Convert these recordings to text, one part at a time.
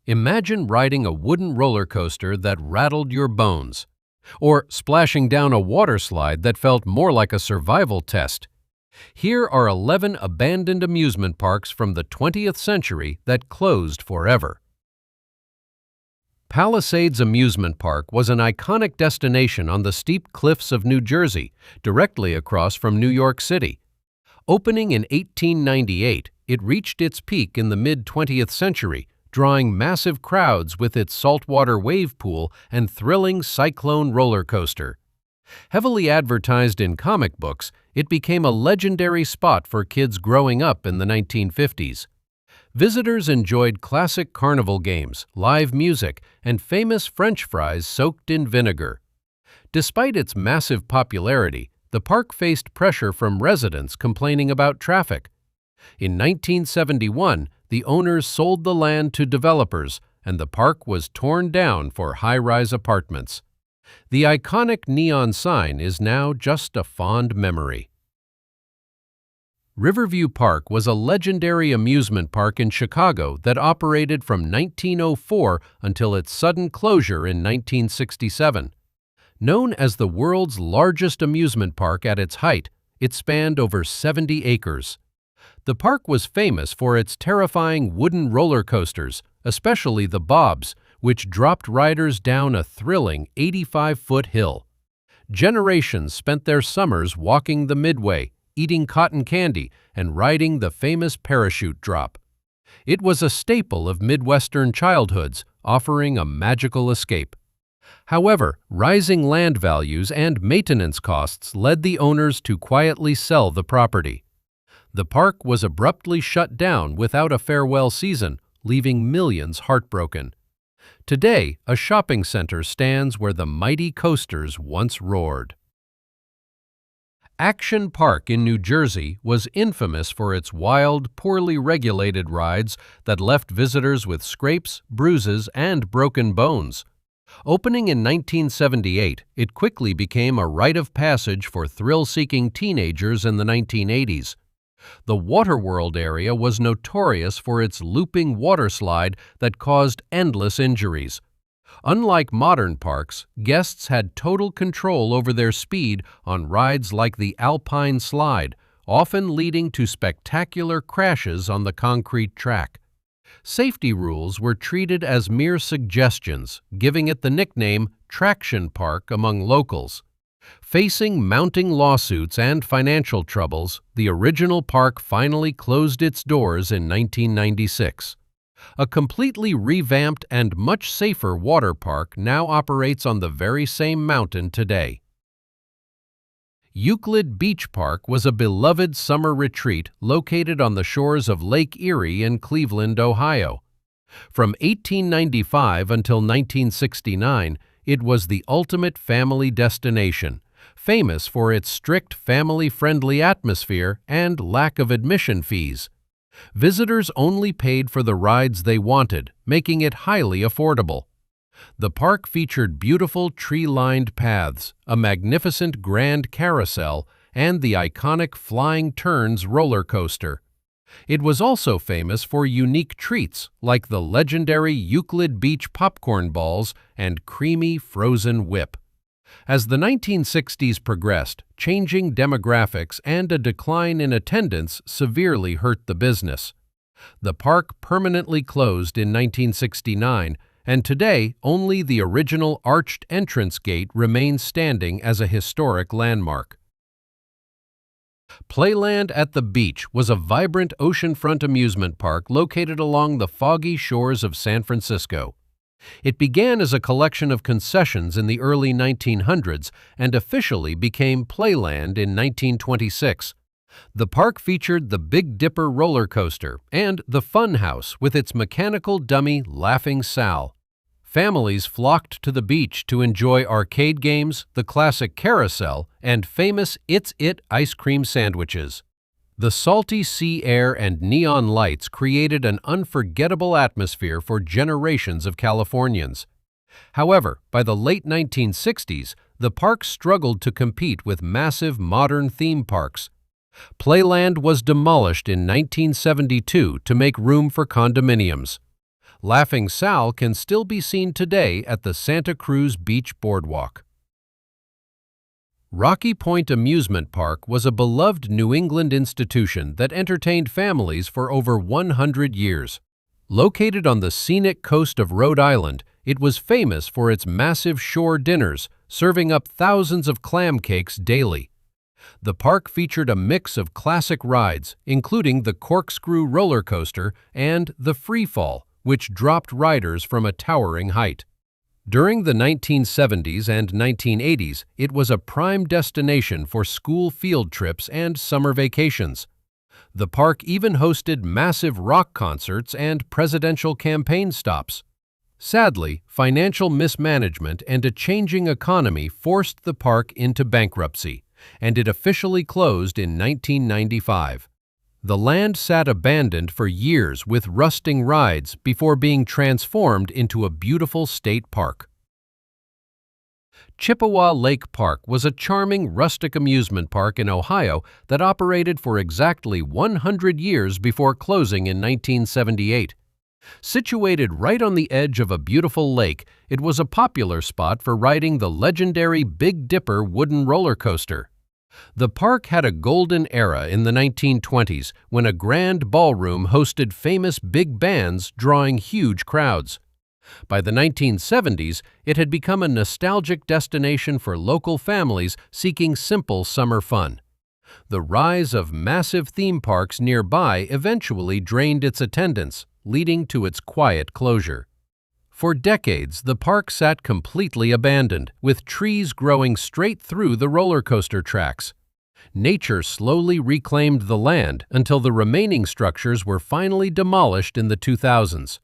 Imagine riding a wooden roller coaster that rattled your bones, or splashing down a water slide that felt more like a survival test. Here are 11 abandoned amusement parks from the 20th century that closed forever. Palisades Amusement Park was an iconic destination on the steep cliffs of New Jersey, directly across from New York City. Opening in 1898, it reached its peak in the mid-20th century, drawing massive crowds with its saltwater wave pool and thrilling cyclone roller coaster. Heavily advertised in comic books, it became a legendary spot for kids growing up in the 1950s. Visitors enjoyed classic carnival games, live music, and famous French fries soaked in vinegar. Despite its massive popularity, the park faced pressure from residents complaining about traffic. In 1971, the owners sold the land to developers, and the park was torn down for high-rise apartments. The iconic neon sign is now just a fond memory. Riverview Park was a legendary amusement park in Chicago that operated from 1904 until its sudden closure in 1967. Known as the world's largest amusement park at its height, it spanned over 70 acres. The park was famous for its terrifying wooden roller coasters, especially the Bobs, which dropped riders down a thrilling 85-foot hill. Generations spent their summers walking the Midway, eating cotton candy, and riding the famous parachute drop. It was a staple of Midwestern childhoods, offering a magical escape. However, rising land values and maintenance costs led the owners to quietly sell the property. The park was abruptly shut down without a farewell season, leaving millions heartbroken. Today, a shopping center stands where the mighty coasters once roared. Action Park in New Jersey was infamous for its wild, poorly regulated rides that left visitors with scrapes, bruises, and broken bones. Opening in 1978, it quickly became a rite of passage for thrill-seeking teenagers in the 1980s. The Waterworld area was notorious for its looping water slide that caused endless injuries. Unlike modern parks, guests had total control over their speed on rides like the Alpine Slide, often leading to spectacular crashes on the concrete track. Safety rules were treated as mere suggestions, giving it the nickname Traction Park among locals. Facing mounting lawsuits and financial troubles, the original park finally closed its doors in 1996. A completely revamped and much safer water park now operates on the very same mountain today. Euclid Beach Park was a beloved summer retreat located on the shores of Lake Erie in Cleveland, Ohio. From 1895 until 1969, it was the ultimate family destination, famous for its strict family-friendly atmosphere and lack of admission fees. Visitors only paid for the rides they wanted, making it highly affordable. The park featured beautiful tree-lined paths, a magnificent grand carousel, and the iconic Flying Turns roller coaster. It was also famous for unique treats like the legendary Euclid Beach popcorn balls and creamy frozen whip. As the 1960s progressed, changing demographics and a decline in attendance severely hurt the business. The park permanently closed in 1969, and today only the original arched entrance gate remains standing as a historic landmark. Playland at the Beach was a vibrant oceanfront amusement park located along the foggy shores of San Francisco. It began as a collection of concessions in the early 1900s and officially became Playland in 1926. The park featured the Big Dipper roller coaster and the Fun House with its mechanical dummy Laughing Sal. Families flocked to the beach to enjoy arcade games, the classic carousel, and famous It's It ice cream sandwiches. The salty sea air and neon lights created an unforgettable atmosphere for generations of Californians. However, by the late 1960s, the park struggled to compete with massive modern theme parks. Playland was demolished in 1972 to make room for condominiums. Laughing Sal can still be seen today at the Santa Cruz Beach Boardwalk. Rocky Point Amusement Park was a beloved New England institution that entertained families for over 100 years. Located on the scenic coast of Rhode Island, it was famous for its massive shore dinners, serving up thousands of clam cakes daily. The park featured a mix of classic rides, including the corkscrew roller coaster and the free fall, which dropped riders from a towering height. During the 1970s and 1980s, it was a prime destination for school field trips and summer vacations. The park even hosted massive rock concerts and presidential campaign stops. Sadly, financial mismanagement and a changing economy forced the park into bankruptcy, and it officially closed in 1995. The land sat abandoned for years with rusting rides before being transformed into a beautiful state park. Chippewa Lake Park was a charming rustic amusement park in Ohio that operated for exactly 100 years before closing in 1978. Situated right on the edge of a beautiful lake, it was a popular spot for riding the legendary Big Dipper wooden roller coaster. The park had a golden era in the 1920s when a grand ballroom hosted famous big bands drawing huge crowds. By the 1970s, it had become a nostalgic destination for local families seeking simple summer fun. The rise of massive theme parks nearby eventually drained its attendance, leading to its quiet closure. For decades, the park sat completely abandoned, with trees growing straight through the roller coaster tracks. Nature slowly reclaimed the land until the remaining structures were finally demolished in the 2000s.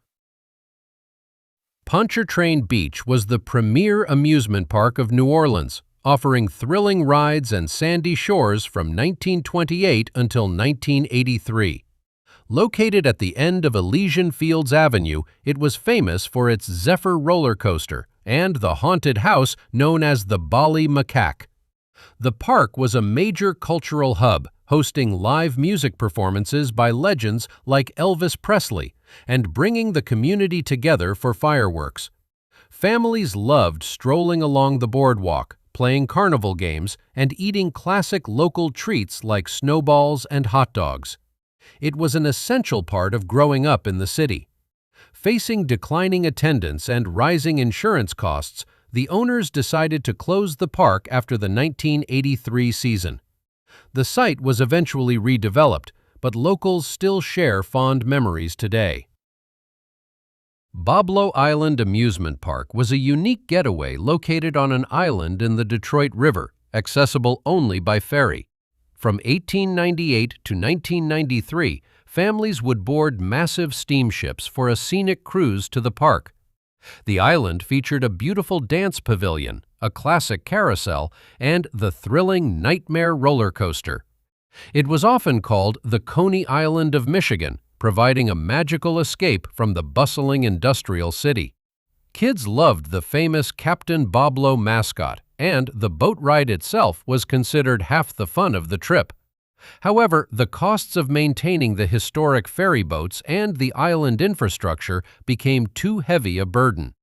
Pontchartrain Beach was the premier amusement park of New Orleans, offering thrilling rides and sandy shores from 1928 until 1983. Located at the end of Elysian Fields Avenue, it was famous for its Zephyr roller coaster and the haunted house known as the Bali Macaque. The park was a major cultural hub, hosting live music performances by legends like Elvis Presley and bringing the community together for fireworks. Families loved strolling along the boardwalk, playing carnival games, and eating classic local treats like snowballs and hot dogs. It was an essential part of growing up in the city. Facing declining attendance and rising insurance costs, the owners decided to close the park after the 1983 season. The site was eventually redeveloped, but locals still share fond memories today. Boblo Island Amusement Park was a unique getaway located on an island in the Detroit River, accessible only by ferry. From 1898 to 1993, families would board massive steamships for a scenic cruise to the park. The island featured a beautiful dance pavilion, a classic carousel, and the thrilling Nightmare roller coaster. It was often called the Coney Island of Michigan, providing a magical escape from the bustling industrial city. Kids loved the famous Captain Boblo mascot, and the boat ride itself was considered half the fun of the trip. However, the costs of maintaining the historic ferry boats and the island infrastructure became too heavy a burden.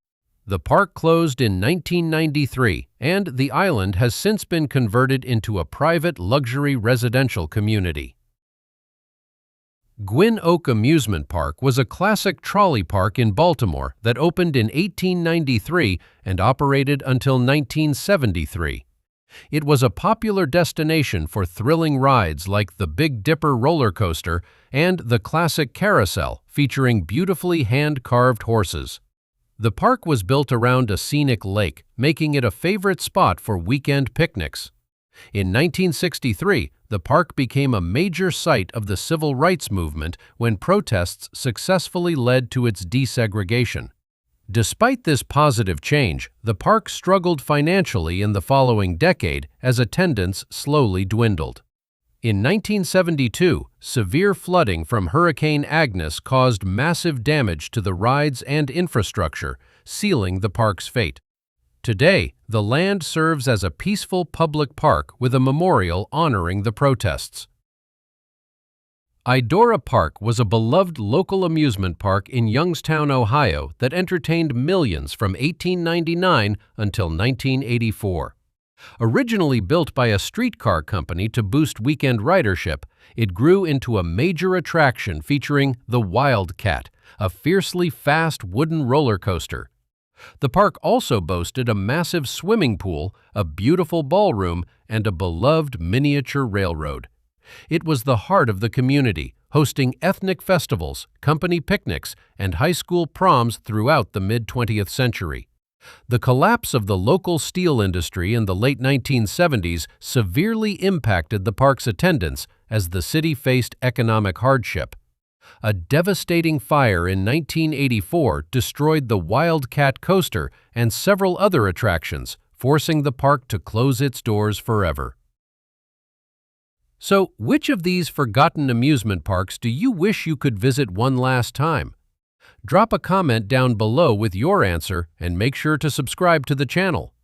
The park closed in 1993, and the island has since been converted into a private luxury residential community. Gwynn Oak Amusement Park was a classic trolley park in Baltimore that opened in 1893 and operated until 1973. It was a popular destination for thrilling rides like the Big Dipper roller coaster and the classic carousel featuring beautifully hand-carved horses. The park was built around a scenic lake, making it a favorite spot for weekend picnics. In 1963, the park became a major site of the civil rights movement when protests successfully led to its desegregation. Despite this positive change, the park struggled financially in the following decade as attendance slowly dwindled. In 1972, severe flooding from Hurricane Agnes caused massive damage to the rides and infrastructure, sealing the park's fate. Today, the land serves as a peaceful public park with a memorial honoring the protests. Idora Park was a beloved local amusement park in Youngstown, Ohio that entertained millions from 1899 until 1984. Originally built by a streetcar company to boost weekend ridership, it grew into a major attraction featuring the Wildcat, a fiercely fast wooden roller coaster. The park also boasted a massive swimming pool, a beautiful ballroom, and a beloved miniature railroad. It was the heart of the community, hosting ethnic festivals, company picnics, and high school proms throughout the mid-20th century. The collapse of the local steel industry in the late 1970s severely impacted the park's attendance as the city faced economic hardship. A devastating fire in 1984 destroyed the Wildcat coaster and several other attractions, forcing the park to close its doors forever. So, which of these forgotten amusement parks do you wish you could visit one last time? Drop a comment down below with your answer and make sure to subscribe to the channel.